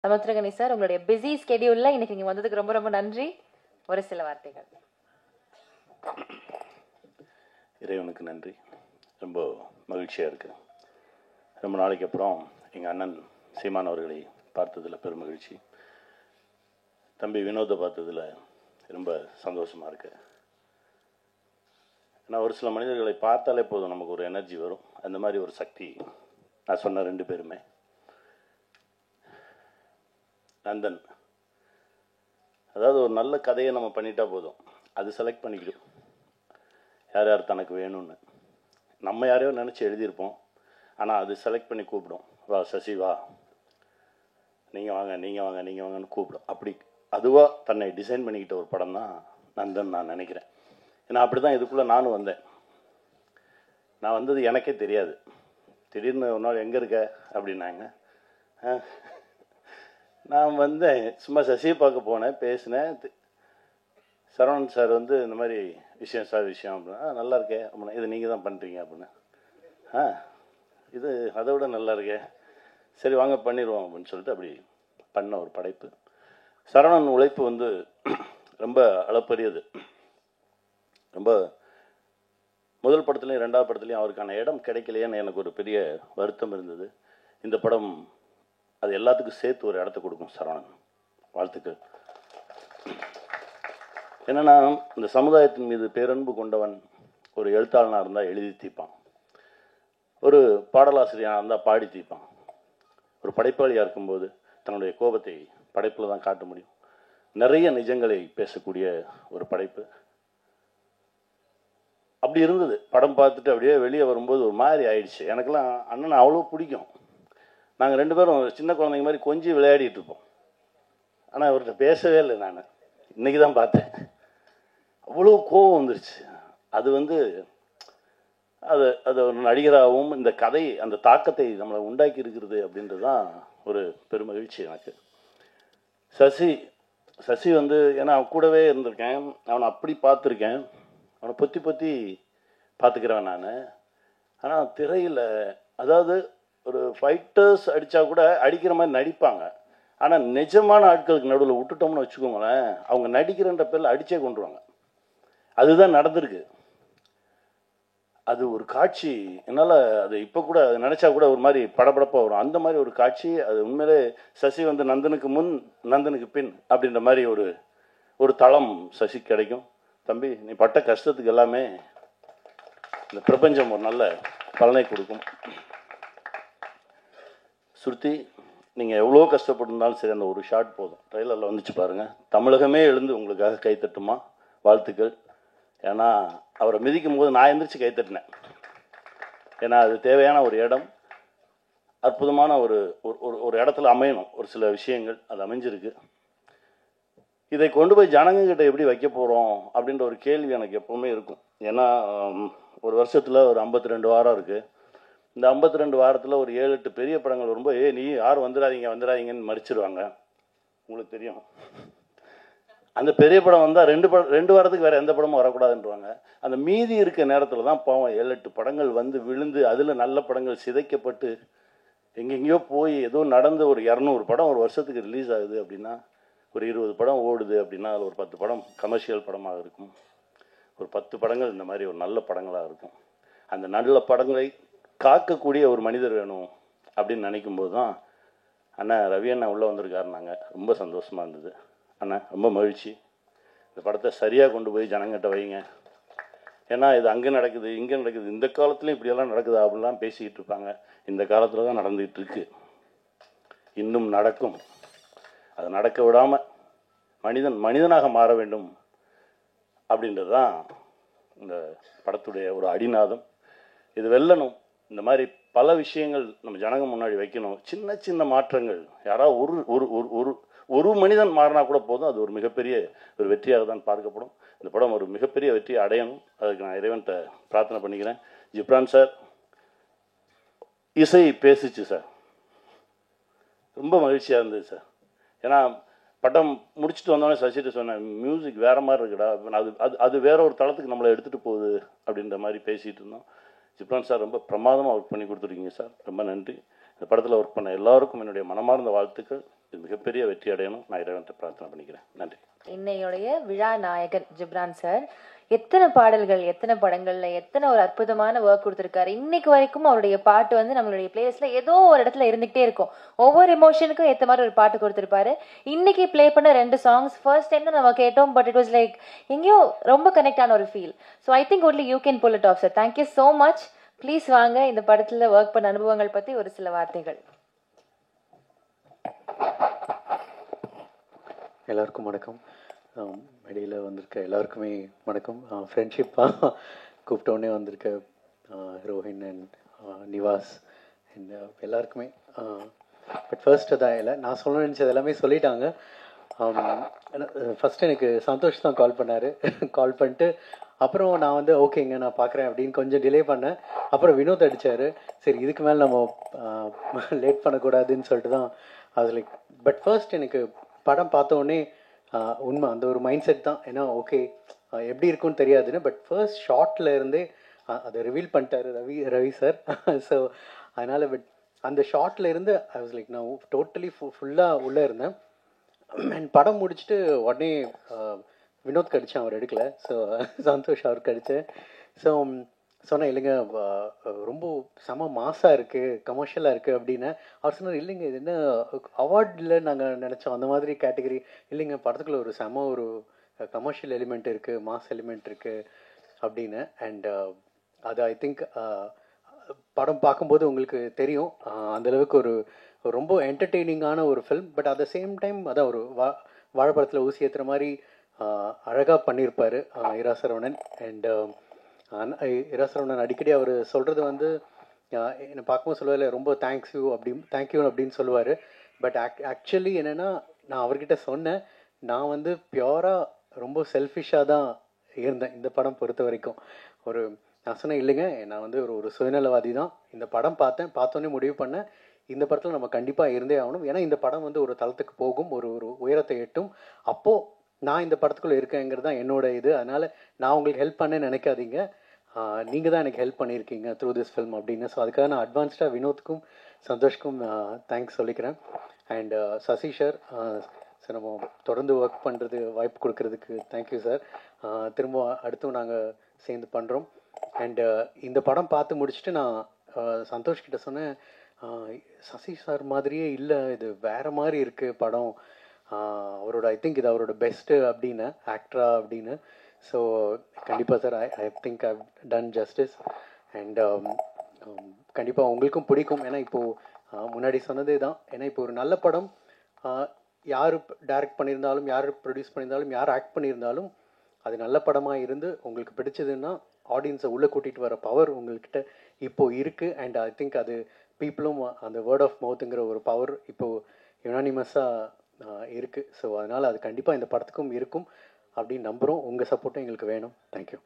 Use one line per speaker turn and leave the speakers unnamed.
Samuthirakani sir, உங்களுடைய busy ஸ்கெடியூல்ல இன்னைக்கு நீங்க வந்ததுக்கு ரொம்ப ரொம்ப நன்றி. ஒரு சில வார்த்தைகள்.
இறைவனுக்கு நன்றி. ரொம்ப மகிழ்ச்சியாக இருக்குது. ரொம்ப நாளைக்கு அப்புறம் எங்கள் அண்ணன் சீமான் அவர்களை பார்த்ததில் பெரும் மகிழ்ச்சி. தம்பி வினோதை பார்த்ததில் ரொம்ப சந்தோஷமாக இருக்கு. ஏன்னா ஒரு சில மனிதர்களை பார்த்தாலே போதும் நமக்கு ஒரு எனர்ஜி வரும். அந்த மாதிரி ஒரு சக்தி நான் சொன்ன 2 பேருமே. நந்தன், அதாவது ஒரு நல்ல கதையை நம்ம பண்ணிட்டா போதும், அது செலக்ட் பண்ணிக்கிடும் யார் யார் தனக்கு வேணும்னு. நம்ம யாரையோ நினச்சி எழுதியிருப்போம், ஆனால் அது செலக்ட் பண்ணி கூப்பிடும். வா சசி வா, நீங்கள் வாங்க நீங்கள் வாங்க நீங்கள் வாங்கன்னு கூப்பிடும். அப்படி அதுவாக தன்னை டிசைன் பண்ணிக்கிட்ட ஒரு படம் தான் நந்தன் நான் நினைக்கிறேன். ஏன்னா அப்படி தான் இதுக்குள்ளே நானும் வந்தேன். நான் வந்தது எனக்கே தெரியாது. திடீர்னு ஒரு நாள் எங்கே இருக்க அப்படின்னாங்க. நான் வந்தேன், சும்மா சசியை பார்க்க போனேன், பேசினேன். சரவணன் சார் வந்து இந்த மாதிரி விஷயம் சார் விஷயம் அப்படின்னா நல்லா இருக்கே அப்படின்னா, இது நீங்கள் தான் பண்ணுறீங்க அப்படின்னு. இது அதை விட நல்லா இருக்கே, சரி வாங்க பண்ணிடுவோம் அப்படின்னு சொல்லிட்டு அப்படி பண்ண ஒரு படைப்பு. சரவணன் உழைப்பு வந்து ரொம்ப அளப்பரியது. ரொம்ப முதல் படத்துலையும் 2வது படத்துலையும் அவருக்கான இடம் கிடைக்கலையேன்னு எனக்கு ஒரு பெரிய வருத்தம் இருந்தது. இந்த படம் அது எல்லாத்துக்கும் சேர்த்து ஒரு இடத்த கொடுக்கும். சரவணன் வாழ்த்துக்கள். என்னன்னா, இந்த சமுதாயத்தின் மீது பேரன்பு கொண்டவன் ஒரு எழுத்தாளனாக இருந்தால் எழுதி தீர்ப்பான், ஒரு பாடலாசிரியனாக இருந்தால் பாடி தீர்ப்பான். ஒரு படைப்பாளியாக இருக்கும்போது தன்னுடைய கோபத்தை படைப்பில் தான் காட்ட முடியும். நிறைய நிஜங்களை பேசக்கூடிய ஒரு படைப்பு. அப்படி இருந்தது. படம் பார்த்துட்டு அப்படியே வெளியே வரும்போது ஒரு மாதிரி ஆயிடுச்சு. எனக்கெல்லாம் அண்ணன் அவ்வளோ பிடிக்கும். நாங்கள் 2 பேரும் சின்ன குழந்தைங்க மாதிரி கொஞ்சம் விளையாடிட்டு இருப்போம். ஆனால் அவர்கிட்ட பேசவே இல்லை. நான் இன்னைக்கு தான் பார்த்தேன். அவ்வளோ கோபம் வந்துருச்சு. அது வந்து அது ஒரு நடிகராகவும் இந்த கதை அந்த தாக்கத்தை நம்மளை உண்டாக்கி இருக்கிறது அப்படின்றது தான் ஒரு பெருமகிழ்ச்சி எனக்கு. சசி வந்து ஏன்னா அவன் கூடவே இருந்திருக்கேன், அவனை அப்படி பார்த்துருக்கேன், அவனை பொத்தி பொத்தி பார்த்துக்கிறவன் நான். ஆனால் திரையில் அதாவது ஒரு ஃபைட்டர்ஸ் அடித்தா கூட அடிக்கிற மாதிரி நடிப்பாங்க. ஆனால் நிஜமான ஆட்களுக்கு நடுவில் விட்டுட்டோம்னு வச்சுக்கோங்களேன், அவங்க நடிக்கிறன்ற பேரில் அடித்தே கொண்டுருவாங்க. அதுதான் நடந்திருக்கு. அது ஒரு காட்சி, என்னால் அது இப்போ கூட அது நினச்சா கூட ஒரு மாதிரி படபடப்பாக வரும். அந்த மாதிரி ஒரு காட்சி. அது உண்மையிலே சசி வந்து நந்தனுக்கு முன் நந்தனுக்கு பின் அப்படின்ற மாதிரி ஒரு தளம் சசி கிடைக்கும். தம்பி, நீ பட்ட கஷ்டத்துக்கு எல்லாமே இந்த பிரபஞ்சம் ஒரு நல்ல பலனை கொடுக்கும். ஸ்ருதி, நீங்கள் எவ்வளோ கஷ்டப்பட்டிருந்தாலும் சரி, அந்த ஒரு ஷாட் போதும். ட்ரெய்லரில் வந்துச்சு பாருங்கள், தமிழகமே எழுந்து உங்களுக்காக கைத்தட்டுமா, வாழ்த்துக்கள். ஏன்னா அவரை மிதிக்கும் போது நான் எந்திரிச்சு கைத்தட்டினேன். ஏன்னா அது தேவையான ஒரு இடம், அற்புதமான ஒரு இடத்துல அமையணும் ஒரு சில விஷயங்கள். அது அமைஞ்சிருக்கு. இதை கொண்டு போய் ஜனங்கக்கிட்ட எப்படி வைக்க போகிறோம் அப்படின்ற ஒரு கேள்வி எனக்கு எப்போவுமே இருக்கும். ஏன்னா ஒரு வருஷத்தில் ஒரு 52 வாரம் இருக்குது. இந்த 52 வாரத்தில் ஒரு 7-8 பெரிய படங்கள் வரும்போது நீ யாரும் வந்துடாதீங்கன்னு மறிச்சிருவாங்க. உங்களுக்கு தெரியும். அந்த பெரிய படம் வந்தால் 2 வாரத்துக்கு வேறு எந்த படமும் வரக்கூடாதுன்றவாங்க. அந்த மீதி இருக்க நேரத்தில் தான் பாவம் 7-8 படங்கள் வந்து விழுந்து அதில் நல்ல படங்கள் சிதைக்கப்பட்டு எங்கெங்கேயோ போய் ஏதோ நடந்து ஒரு 200 படம் ஒரு வருஷத்துக்கு ரிலீஸ் ஆகுது அப்படின்னா, ஒரு 20 படம் ஓடுது அப்படின்னா, அதில் ஒரு 10 படம் கமர்ஷியல் படமாக இருக்கும், ஒரு 10 படங்கள் இந்த மாதிரி ஒரு நல்ல படங்களாக இருக்கும். அந்த நல்ல படங்களை காக்கக்கூடிய ஒரு மனிதர் வேணும் அப்படின்னு நினைக்கும்போது தான் அண்ணன் ரவி அண்ணா உள்ளே வந்திருக்காருனாங்க. ரொம்ப சந்தோஷமாக இருந்தது. அண்ணா ரொம்ப மகிழ்ச்சி. இந்த படத்தை சரியாக கொண்டு போய் ஜனங்கிட்ட வைங்க. ஏன்னா இது அங்கே நடக்குது இங்கே நடக்குது, இந்த காலத்துலேயும் இப்படியெல்லாம் நடக்குது அப்படிலாம் பேசிக்கிட்டு இருப்பாங்க. இந்த காலத்தில் தான் நடந்துகிட்டு இருக்கு, இன்னும் நடக்கும். அதை நடக்க விடாமல் மனிதனாக மாற வேண்டும் அப்படின்றது தான் இந்த படத்துடைய ஒரு அடிநாதம். இது வெல்லணும். இந்த மாதிரி பல விஷயங்கள் நம்ம ஜனங்க முன்னாடி வைக்கணும். சின்ன சின்ன மாற்றங்கள், யாராவது ஒரு மனிதன் மாறினா கூட போதும், அது ஒரு மிகப்பெரிய ஒரு வெற்றியாக தான் பார்க்கப்படும். இந்த படம் ஒரு மிகப்பெரிய வெற்றியை அடையணும். அதுக்கு நான் இறைவன்கிட்ட பிரார்த்தனை பண்ணிக்கிறேன். ஜிப்ரான் சார், இசை பேசிச்சு சார், ரொம்ப மகிழ்ச்சியாக இருந்தது சார். ஏன்னா படம் முடிச்சுட்டு வந்தோடனே சசிட்டு சொன்னேன், மியூசிக் வேறு மாதிரி இருக்குடா, அது வேற ஒரு தளத்துக்கு நம்மளை எடுத்துகிட்டு போகுது அப்படின்ற மாதிரி பேசிகிட்டு இருந்தோம். ஜிப்ரான் சார் ரொம்ப பிரமாதமாக ஒர்க் பண்ணி கொடுத்துருக்கீங்க சார், ரொம்ப நன்றி. இந்த படத்தில் ஒர்க் பண்ண எல்லாருக்கும் என்னுடைய மனமார்ந்த வாழ்த்துக்கள். இது மிகப்பெரிய வெற்றி அடையணும் நான் இறைவன்கிட்ட பிரார்த்தனை பண்ணிக்கிறேன். நன்றி.
இன்னையோடைய விழா நாயகன் ஜிப்ரான் சார் எத்தனை பாடல்கள், எத்தனை படங்கள்ல, எத்தனை ஒரு அற்புதமான ஒர்க் கொடுத்துருக்காரு. இன்னைக்கு வரைக்கும் அவருடைய பாட்டு வந்து நம்மளுடைய பிளேலிஸ்ட்ல ஏதோ ஒரு இடத்துல இருந்துகிட்டே இருக்கும். ஒவ்வொரு எமோஷனுக்கும் ஏற்ற மாதிரி ஒரு பாட்டு கொடுத்துருப்பாரு. இன்னைக்கு பிளே பண்ண 2 சாங்ஸ் ஃபர்ஸ்ட் டைம் தான் நம்ம கேட்டோம். பட் இட் வாஸ் லைக் எங்கேயோ ரொம்ப கனெக்ட் ஆன ஒரு feel. So I think only you can pull it off sir. Thank you so much. Please வாங்க, இந்த படத்துல ஒர்க் பண்ண அனுபவங்கள் பத்தி ஒரு சில வார்த்தைகள்.
எல்லாருக்கும் வணக்கம். மேடையில் வந்திருக்க எல்லாருக்குமே வணக்கம். ஃப்ரெண்ட்ஷிப்பாக கூப்பிட்டோடனே வந்திருக்க ரோஹின் அண்ட் நிவாஸ் அண்ட் எல்லாருக்குமே. பட் ஃபர்ஸ்ட் அதான் இல்லை, நான் சொல்ல நினச்சது எல்லாமே சொல்லிட்டாங்க. ஃபஸ்ட்டு எனக்கு சந்தோஷ் தான் கால் பண்ணார். கால் பண்ணிட்டு அப்புறம் நான் வந்து ஓகேங்க நான் பார்க்குறேன் அப்படின்னு கொஞ்சம் டிலே பண்ணேன். அப்புறம் வினோத் அடித்தார். சரி இதுக்கு மேலே நம்ம லேட் பண்ணக்கூடாதுன்னு சொல்லிட்டு தான் அது லைக். பட் ஃபர்ஸ்ட் எனக்கு படம் பார்த்தோன்னே உண்மை அந்த ஒரு மைண்ட் செட் தான். ஏன்னா ஓகே எப்படி இருக்குன்னு தெரியாதுன்னு. பட் ஃபர்ஸ்ட் ஷார்ட்ல இருந்தே அதை ரிவீல் பண்ணிட்டாரு ரவி சார். ஸோ அதனால் பட் அந்த ஷார்ட்ல இருந்து ஐ வாஸ் லைக் நான் டோட்டலி ஃபுல்லாக உள்ளே இருந்தேன். அண்ட் படம் முடிச்சுட்டு உடனே வினோத் கடிச்சேன், அவர் எடுக்கலை. ஸோ சந்தோஷ் அவருக்கு அடித்தேன். ஸோ சொன்னேன் இல்லைங்க ரொம்ப செம மாசாக இருக்குது, கமர்ஷியலாக இருக்குது அப்படின்னு. அவர் சொன்னார் இல்லைங்க இது என்ன அவார்டில் நாங்கள் நினச்சோம் அந்த மாதிரி கேட்டகரி இல்லைங்க, படத்துக்குள்ள ஒரு செம ஒரு கமர்ஷியல் எலிமெண்ட் இருக்குது, மாஸ் எலிமெண்ட் இருக்குது அப்படின்னு. அண்ட் அது ஐ திங்க் படம் பார்க்கும்போது உங்களுக்கு தெரியும் அந்தளவுக்கு ஒரு ரொம்ப என்டர்டெய்னிங்கான ஒரு film. But at the same time அதான் ஒரு வாழைப்பழத்தில் ஊசி ஏற்றுற மாதிரி அழகாக பண்ணியிருப்பார் இரா சரவணன். அண்ட் இரா சரவணன் அடிக்கடி அவர் சொல்கிறது வந்து என்னை பார்க்கும்போது சொல்லுவார் ரொம்ப தேங்க்யூ அப்படின்னு சொல்லுவார். பட் ஆக்சுவலி என்னென்னா நான் அவர்கிட்ட சொன்னேன் நான் வந்து பியூராக ரொம்ப செல்ஃபிஷாக தான் இருந்தேன் இந்த படம் பொறுத்த வரைக்கும். நான் சொன்னேன் இல்லைங்க நான் வந்து ஒரு சுயநலவாதி தான். இந்த படம் பார்த்தோன்னே முடிவு பண்ணேன் இந்த படத்தில் நம்ம கண்டிப்பாக இருந்தே ஆகணும். ஏன்னா இந்த படம் வந்து ஒரு தளத்துக்கு போகும், ஒரு உயரத்தை எட்டும். அப்போது நான் இந்த படத்துக்குள்ளே இருக்கேங்கிறது தான் என்னோட இது. அதனால் நான் உங்களுக்கு ஹெல்ப் பண்ணேன்னு நினைக்காதீங்க, நீங்கள் தான் எனக்கு ஹெல்ப் பண்ணியிருக்கீங்க த்ரூ திஸ் ஃபில்ம் அப்படின்னு. ஸோ அதுக்காக நான் அட்வான்ஸ்டாக வினோத்துக்கும் சந்தோஷ்க்கும் தேங்க்ஸ் சொல்லிக்கிறேன். அண்ட் சசி சார் சார் நம்ம தொடர்ந்து ஒர்க் பண்ணுறது வாய்ப்பு கொடுக்கறதுக்கு தேங்க்யூ சார். திரும்ப அடுத்தும் நாங்கள் சேர்ந்து பண்ணுறோம். அண்டு இந்த படம் பார்த்து முடிச்சுட்டு நான் சந்தோஷ்கிட்ட சொன்னேன் சசி சார் மாதிரியே இல்லை, இது வேறு மாதிரி இருக்குது படம், அவரோட ஐ திங்க் இது அவரோட பெஸ்ட்டு அப்படின்னு ஆக்டரா அப்படின்னு. ஸோ கண்டிப்பாக sir I think I done justice. And கண்டிப்பாக உங்களுக்கும் பிடிக்கும். ஏன்னா இப்போது முன்னாடி சொன்னதே தான். ஏன்னா இப்போ ஒரு நல்ல படம் யார் டைரக்ட் பண்ணியிருந்தாலும், யார் ப்ரொடியூஸ் பண்ணியிருந்தாலும், யார் ஆக்ட் பண்ணியிருந்தாலும் அது நல்ல படமாக இருந்து உங்களுக்கு பிடிச்சதுன்னா ஆடியன்ஸை உள்ளே கூட்டிகிட்டு வர பவர் உங்கள்கிட்ட இப்போது இருக்குது. அண்ட் ஐ திங்க் அது பீப்புளும் அந்த வேர்ட் ஆஃப் மவுத்துங்கிற ஒரு பவர் இப்போது யுனானிமஸாக இருக்குது. ஸோ அதனால் அது கண்டிப்பாக இந்த படத்துக்கும் இருக்கும் அப்படின்னு நம்புகிறோம். உங்கள் சப்போர்ட்டும் எங்களுக்கு வேணும். தேங்க்யூ.